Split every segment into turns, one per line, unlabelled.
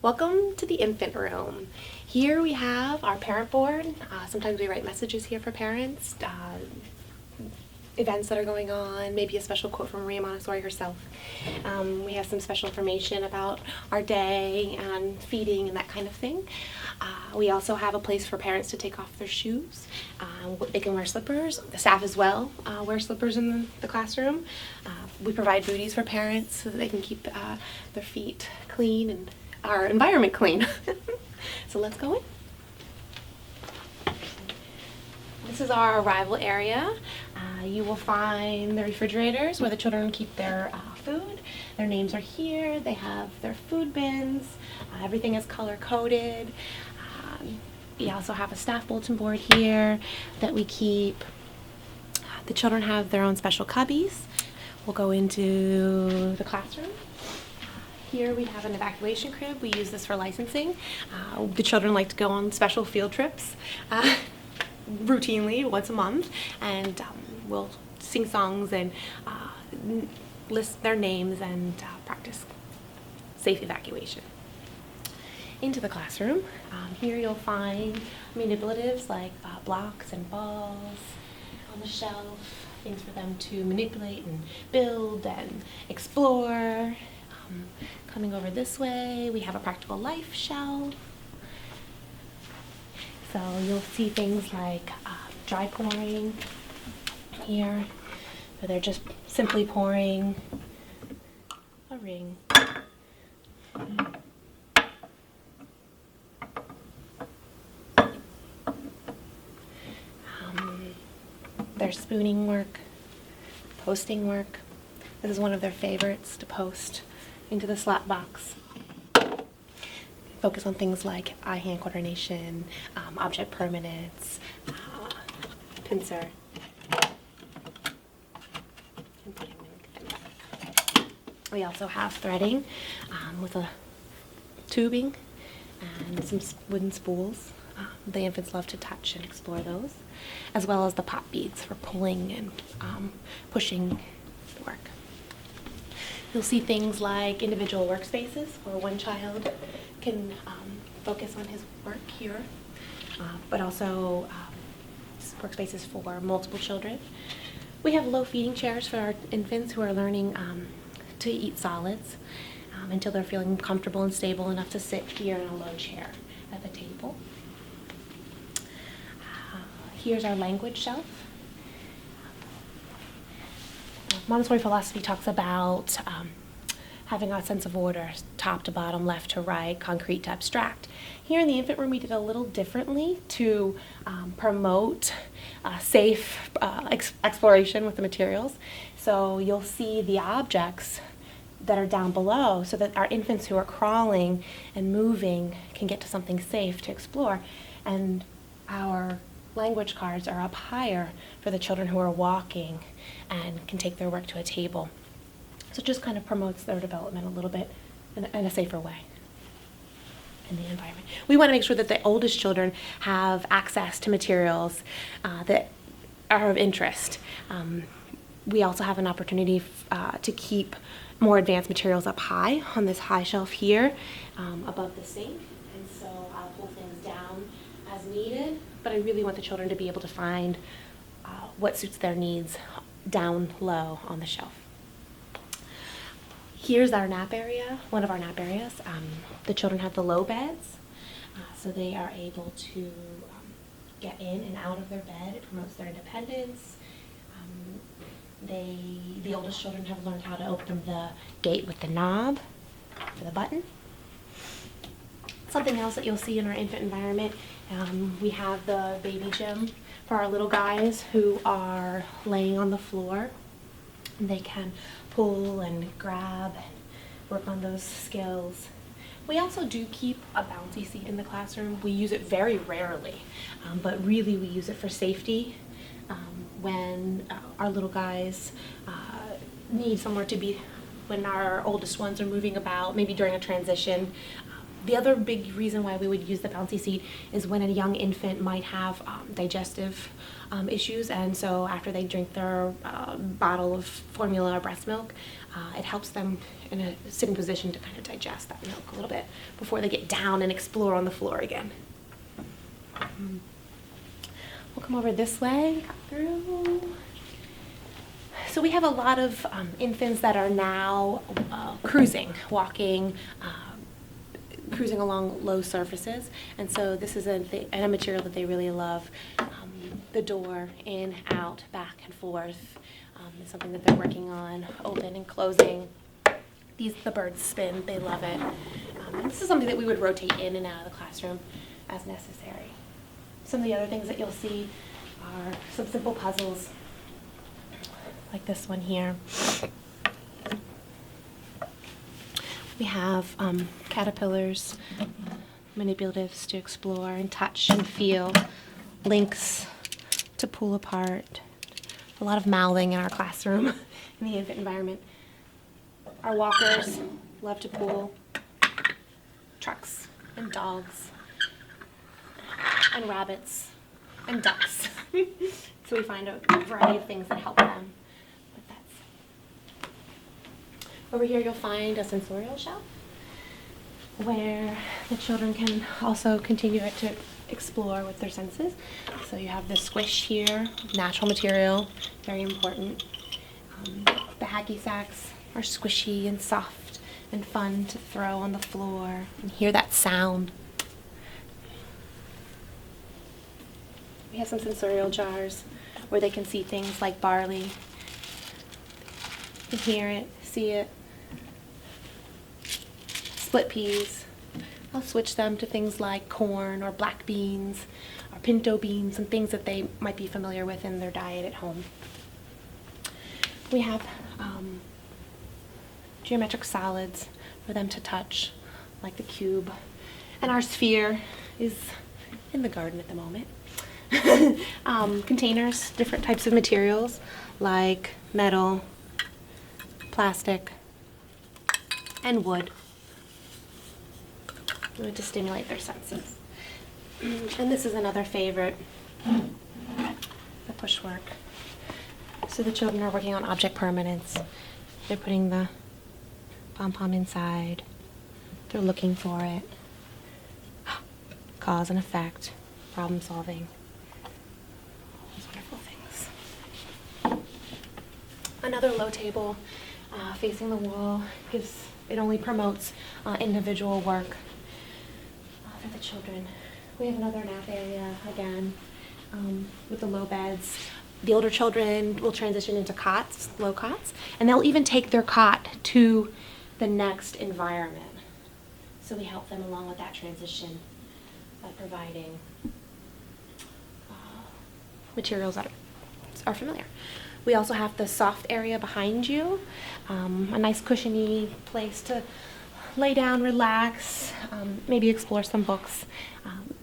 Welcome to the infant room. Here we have our parent board. Sometimes we write messages here for parents, events that are going on, maybe a special quote from Maria Montessori herself. We have some special information about our day and feeding and that kind of thing. We also have a place for parents to take off their shoes. They can wear slippers. The staff as well wear slippers in the classroom. We provide booties for parents so that they can keep their feet clean and our environment clean. So let's go in. This is our arrival area. You will find the refrigerators where the children keep their food. Their names are here. They have their food bins. Everything is color coded. We also have a staff bulletin board here that we keep. The children have their own special cubbies. We'll go into the classroom. Here we have an evacuation crib. We use this for licensing. The children like to go on special field trips routinely once a month, and we'll sing songs and list their names and practice safe evacuation. Into the classroom. Here you'll find manipulatives like blocks and balls on the shelf, things for them to manipulate and build and explore. Coming over this way, we have a practical life shelf. So you'll see things like dry pouring here, where they're just simply pouring a ring. There's spooning work, posting work. This is one of their favorites, to post into the slot box. Focus on things like eye-hand coordination, object permanence, pincer, and putting them back. We also have threading with a tubing and some wooden spools. The infants love to touch and explore those, as well as the pop beads for pulling and pushing work. You'll see things like individual workspaces where one child can focus on his work here, but also workspaces for multiple children. We have low feeding chairs for our infants who are learning to eat solids until they're feeling comfortable and stable enough to sit here in a low chair at the table. Here's our language shelf. Montessori philosophy talks about having a sense of order, top to bottom, left to right, concrete to abstract. Here in the infant room, we did a little differently to promote safe exploration with the materials. So you'll see the objects that are down below so that our infants who are crawling and moving can get to something safe to explore. And our language cards are up higher for the children who are walking and can take their work to a table. So it just kind of promotes their development a little bit in a safer way in the environment. We want to make sure that the oldest children have access to materials that are of interest. We also have an opportunity to keep more advanced materials up high on this high shelf here above the sink. And so I'll pull things down as needed, but I really want the children to be able to find what suits their needs down low on the shelf. Here's our nap area, one of our nap areas. The children have the low beds, so they are able to get in and out of their bed. It promotes their independence. The oldest children have learned how to open the gate with the knob for the button. Something else that you'll see in our infant environment, we have the baby gym for our little guys who are laying on the floor. They can pull and grab and work on those skills. We also do keep a bouncy seat in the classroom. We use it very rarely, but really we use it for safety. When our little guys need somewhere to be, when our oldest ones are moving about, maybe during a transition, The other big reason why we would use the bouncy seat is when a young infant might have digestive issues, and so after they drink their bottle of formula or breast milk, it helps them in a sitting position to kind of digest that milk a little bit before they get down and explore on the floor again. We'll come over this way through. So we have a lot of infants that are now cruising, walking, cruising along low surfaces, and so this is a material that they really love. The door, in, out, back and forth, is something that they're working on, open and closing. The birds spin, they love it. And this is something that we would rotate in and out of the classroom as necessary. Some of the other things that you'll see are some simple puzzles, like this one here. We have caterpillars, manipulatives to explore and touch and feel, links to pull apart, a lot of mouthing in our classroom in the infant environment. Our walkers love to pull, trucks and dogs and rabbits and ducks. So we find a variety of things that help them with that. Over here you'll find a sensorial shelf where the children can also continue to explore with their senses. So you have the squish here, natural material, very important. The hacky sacks are squishy and soft and fun to throw on the floor and hear that sound. We have some sensorial jars where they can see things like barley. You can hear it, see it. Split peas. I'll switch them to things like corn or black beans or pinto beans and things that they might be familiar with in their diet at home. We have geometric solids for them to touch, like the cube. And our sphere is in the garden at the moment. Containers, different types of materials like metal, plastic, and wood to stimulate their senses. And this is another favorite, the push work. So the children are working on object permanence. They're putting the pom-pom inside. They're looking for it. Cause and effect, problem solving. Those wonderful things. Another low table facing the wall it only promotes individual work for the children. We have another nap area again with the low beds. The older children will transition into cots, low cots, and they'll even take their cot to the next environment. So we help them along with that transition by providing materials that are familiar. We also have the soft area behind you, a nice cushiony place to lay down, relax, maybe explore some books.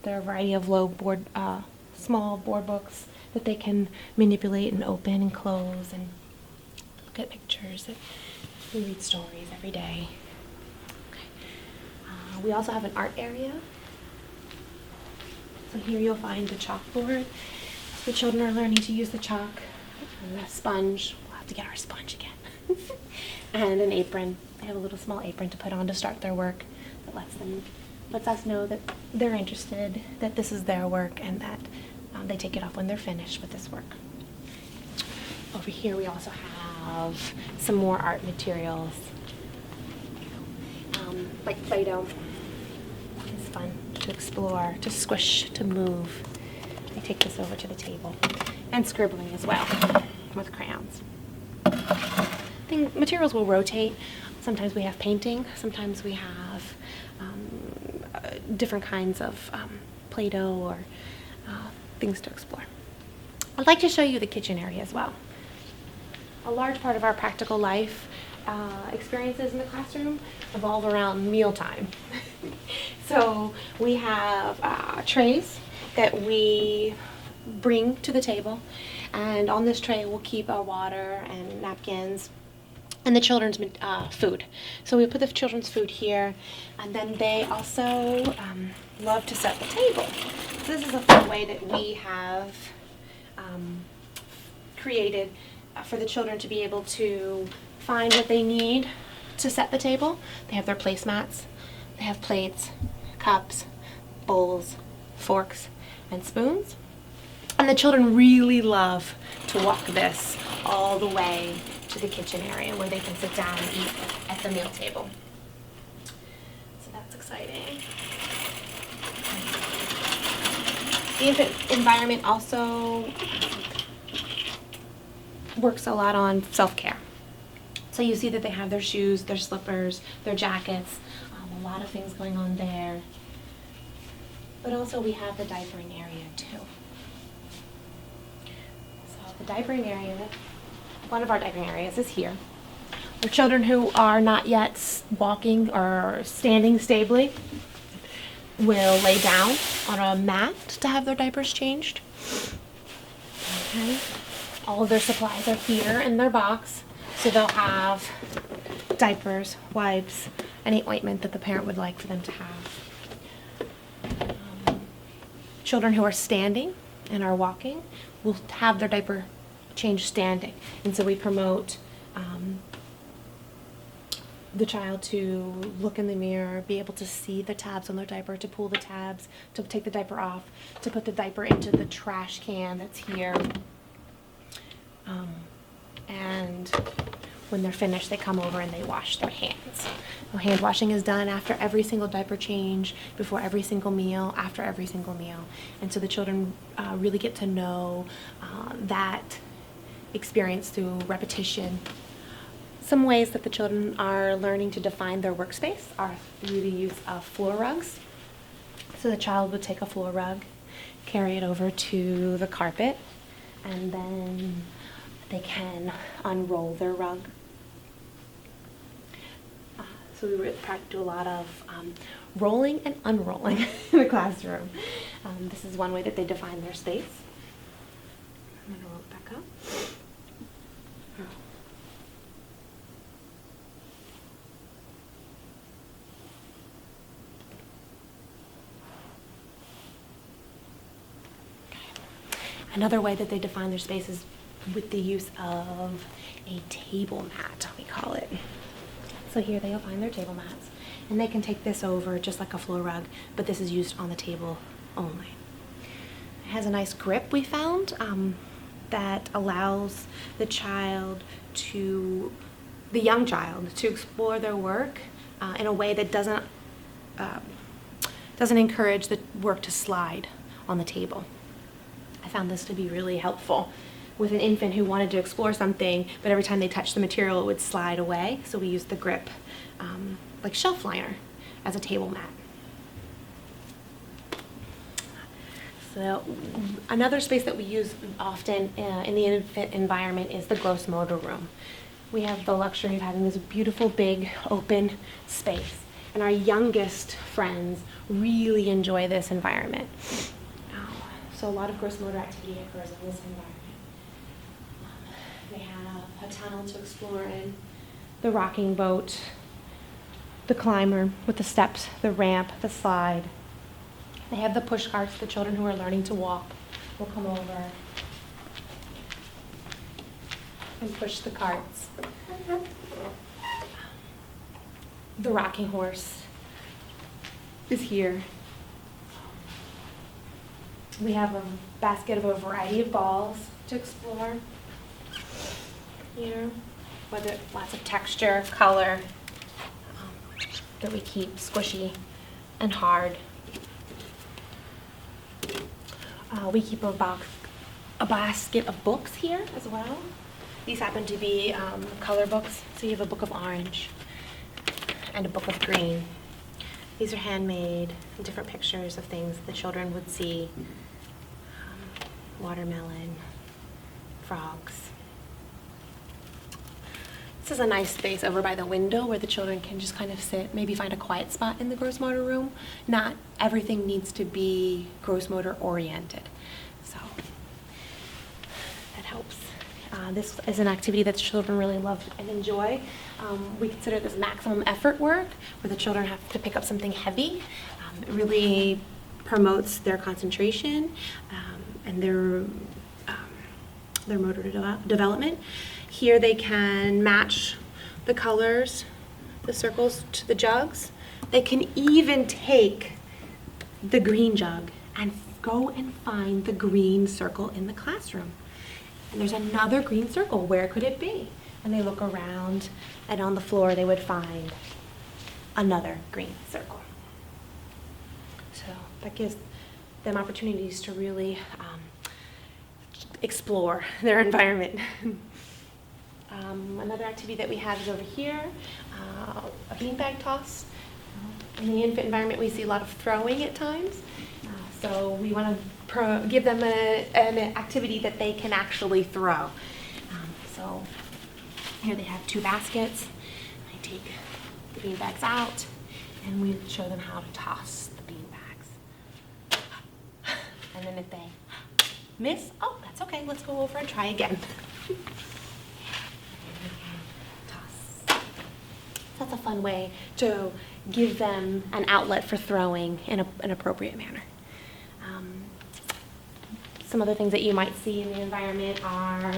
There are a variety of small board books that they can manipulate and open and close and look at pictures. We read stories every day. Okay. We also have an art area. So here you'll find the chalkboard. The children are learning to use the chalk and the sponge. We'll have to get our sponge again. And an apron. They have a little small apron to put on to start their work that lets us know that they're interested, that this is their work, and that they take it off when they're finished with this work. Over here we also have some more art materials, like Play-Doh. It's fun to explore, to squish, to move. I take this over to the table. And scribbling as well with crayons. Materials will rotate. Sometimes we have painting, sometimes we have different kinds of Play-Doh or things to explore. I'd like to show you the kitchen area as well. A large part of our practical life experiences in the classroom revolve around mealtime. So we have trays that we bring to the table, and on this tray we'll keep our water and napkins, and the children's food. So we put the children's food here, and then they also love to set the table. So this is a fun way that we have created for the children to be able to find what they need to set the table. They have their placemats, they have plates, cups, bowls, forks, and spoons. And the children really love to walk this all the way to the kitchen area where they can sit down and eat at the meal table. So that's exciting. The infant environment also works a lot on self-care. So you see that they have their shoes, their slippers, their jackets, a lot of things going on there. But also we have the diapering area too. So the diapering area, one of our diapering areas is here. For children who are not yet walking or standing stably will lay down on a mat to have their diapers changed. Okay. All of their supplies are here in their box. So they'll have diapers, wipes, any ointment that the parent would like for them to have. Children who are standing and are walking will have their diaper changed standing. And so we promote the child to look in the mirror, be able to see the tabs on their diaper, to pull the tabs, to take the diaper off, to put the diaper into the trash can that's here. And when they're finished, they come over and they wash their hands. Well, hand washing is done after every single diaper change, before every single meal, after every single meal. And so the children really get to know that experience through repetition. Some ways that the children are learning to define their workspace are through the use of floor rugs. So the child would take a floor rug, carry it over to the carpet, and then they can unroll their rug. So we do a lot of rolling and unrolling in the classroom. This is one way that they define their space. I'm going to roll it back up. Another way that they define their space is with the use of a table mat, we call it. So here they'll find their table mats, and they can take this over just like a floor rug, but this is used on the table only. It has a nice grip, we found, that allows the young child to explore their work in a way that doesn't encourage the work to slide on the table. I found this to be really helpful with an infant who wanted to explore something, but every time they touched the material, it would slide away. So we used the grip, like shelf liner, as a table mat. So another space that we use often in the infant environment is the gross motor room. We have the luxury of having this beautiful, big, open space, and our youngest friends really enjoy this environment. So a lot of gross motor activity occurs in this environment. They have a tunnel to explore in, the rocking boat, the climber with the steps, the ramp, the slide. They have the push carts. The children who are learning to walk will come over and push the carts. The rocking horse is here. We have a basket of a variety of balls to explore here, whether lots of texture, color, that we keep squishy and hard. We keep a basket of books here as well. These happen to be color books, so you have a book of orange and a book of green. These are handmade, different pictures of things the children would see. Watermelon, frogs. This is a nice space over by the window where the children can just kind of sit, maybe find a quiet spot in the gross motor room. Not everything needs to be gross motor oriented, so that helps. This is an activity that children really love and enjoy. We consider this maximum effort work, where the children have to pick up something heavy. It really promotes their concentration and their motor development. Here they can match the colors, the circles to the jugs. They can even take the green jug and go and find the green circle in the classroom. And there's another green circle. Where could it be? And they look around, and on the floor they would find another green circle. So that gives them opportunities to really explore their environment. Another activity that we have is over here, a beanbag toss. In the infant environment, we see a lot of throwing at times. So we want to give them an activity that they can actually throw. So here they have 2 baskets. I take the beanbags out, and we show them how to toss the beanbags. And then if they miss, oh, that's okay. Let's go over and try again. Toss. That's a fun way to give them an outlet for throwing in an appropriate manner. Some other things that you might see in the environment are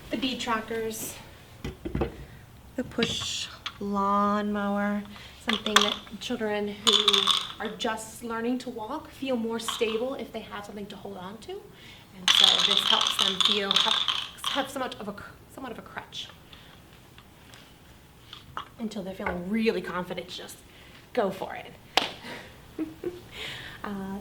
the bead trackers, the push lawnmower, something that children who are just learning to walk feel more stable if they have something to hold on to. And so this helps them have somewhat of a crutch until they're feeling really confident. Just go for it.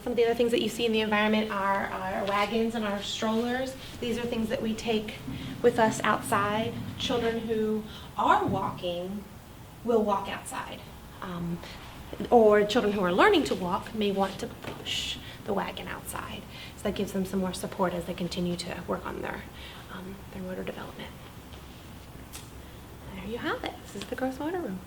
Some of the other things that you see in the environment are our wagons and our strollers. These are things that we take with us outside. Children who are walking will walk outside. Or children who are learning to walk may want to push the wagon outside. So that gives them some more support as they continue to work on their motor development. There you have it. This is the gross motor room.